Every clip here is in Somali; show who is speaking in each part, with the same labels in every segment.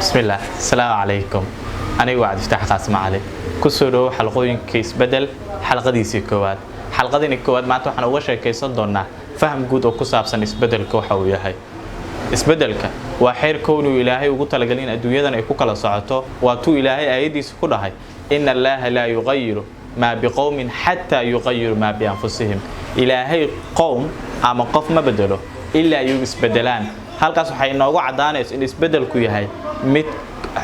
Speaker 1: بسم الله السلام عليكم أنا وعد افتح قاسم علي كسروا حلقين كيس بدل حلقة دي سكوات حلقة دي نكوات ما توحنا وش كيس ضنا فهم جود وكسب سنس بدل كوحوي هاي isbedelka waa xeer koonu ilaahay ugu talagalin adduunyadan ay ku kala socoto waa tuu ilaahay ayadiisa ku dhahay inna allaha la yughayyiru ma biqawmin hatta yughayyiru ma bi anfusihim ilaahay qowm ama qof ma bedelo illa ay isbedelaan halkaas waxay inoogu cadaanaysaa in isbedelku yahay mid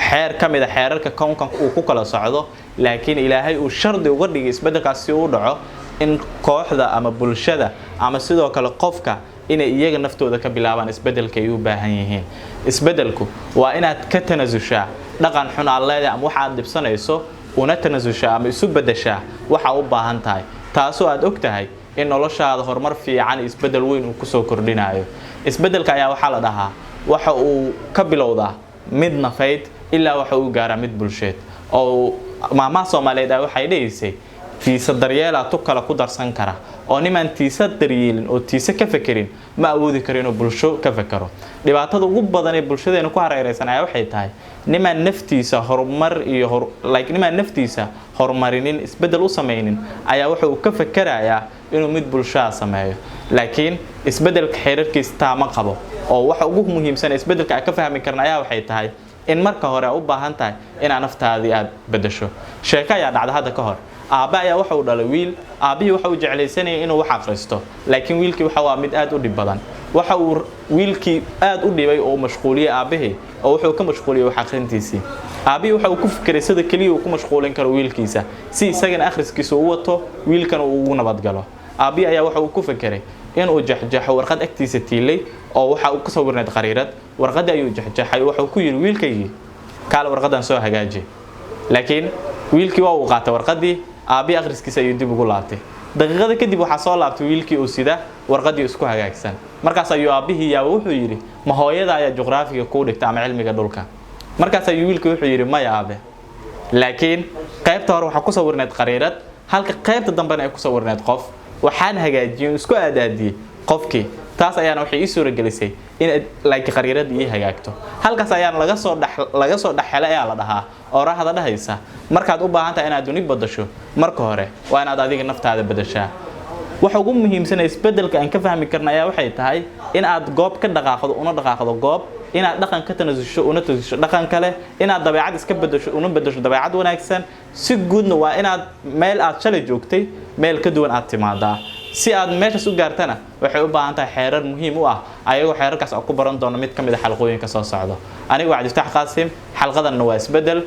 Speaker 1: xeer kamid ah xeerarka koonkan uu ku kala socdo laakiin ilaahay uu shardi uga dhigay isbedelkaas si uu dhaco in kooxda ama bulshada ama sidoo kale qofka inay iyaga naftooda ka bilaabaan isbedelka ay u baahan yihiin isbedelku waa inaad ka tanasushaa dhaqan xun alleeda ama waxa aad dibsanayso una tanasushaa ama isu bedeshaa waxa u baahan tahay taasoo aad og tahay in noloshaada horumar fiican isbedel weyn uu ku soo kordhinayo isbedelka ayaa waxa la dhahaa waxa uu ka bilowdaa mid nafeed ilaa waxa uu gaaraa mid bulsheed oo maama Soomaaliyeed waxay dheeysay tiisa daryeela tu kala ku darsan kara oo niman tiisa daryeelin oo tiisa ka fakirin ma awoodi karo inuu bulsho ka fakaro dhibaatada ugu badan ee bulshadeena ku hareeraysanaya waxay tahay niman naftiisa horumar iyo niman naftiisa horumarinin isbedel u sameeynin ayaa waxa uu ka fakarayaa inuu mid bulshada sameeyo laakiin isbedelka xeerarkiisa taama qabo oo waxa ugu muhiimsan isbedelka ay ka fahmi karnaa waxay tahay in marka hore u baahan tahay in naftaadii aad bedesho sheeka ayaa dhacda hadda ka hor aaba ayaa waxa uu dhalay wiil aabihi waxa uu jeclaysanayay inuu wax akhristo laakiin wiilkii waxa waa mid aad u dhib badan waxa uu wiilkii aad u dhibay oo mashquuliyay aabihi oo wuxuu ka mashquuliyay wax akhrintiisii aabihi waxa uu ku fikiray sida kaliya uu ku mashquulin karo wiilkiisa si isagana akhriskiisa uu wato wiilkan uu ugu nabad galo aabihi ayaa waxa uu ku fikiray inuu jaxjaxo warqad agtiisa tiilay oo waxa uu ka soo warneed qariirad warqadii ayuu jaxjaxay waxa uu ku yiri wiilkaygii kaal warqadan soo hagaaji laakiin wiilkii waa uu qaatay warqadii aabi akhriskiisa ayuu dib ugu laabtay daqiiqada kadib waxa soo laabtay wiilkii oo sida warqadii isku hagaagsan markaas ayuu aabihii yaa wuxuu yiri ma hooyada ayaa juqraafiga ku dhigtay ama cilmiga dhulka markaas ayuu wiilkii wuxuu yiri ma yaabe laakiin qaybta hore waxa ku soo warneed qariirad halka qaybta dambena ay ku soo warneed qof waxaan hagaajiyay isku aadaadiyay qofkii taas ayaana waxay ii suura gelisay in qariirad ii hagaagto halkaas ayaan laga soo dhaxelay ayaa la dhahaa oo raahada dhahaysa markaad u baahan tahay inaad duni badasho marka hore waa inaad adiga naftaada badashaa waxa ugu muhiimsan isbedelka aan ka fahmi karnaa ayaa waxay tahay in aad goob ka dhaqaaqdo goob inaad dhaqan ka tanasusho una tanasusho dhaqan kale inaad dabeecad iska bedesho una bedesho dabeecad wanaagsan si guudna waa inaad meel aad shalay joogtay meel ka duwan aad timaadaa si aad meeshaas u gaartana waxay u baahan tahay xeerar muhiim u ah ayagoo xeerarkaas ku baran doona mid kamid ah xalqooyinka soo socdo aniga waa Cabdi Fataax Qaasim xalqadan waa isbedel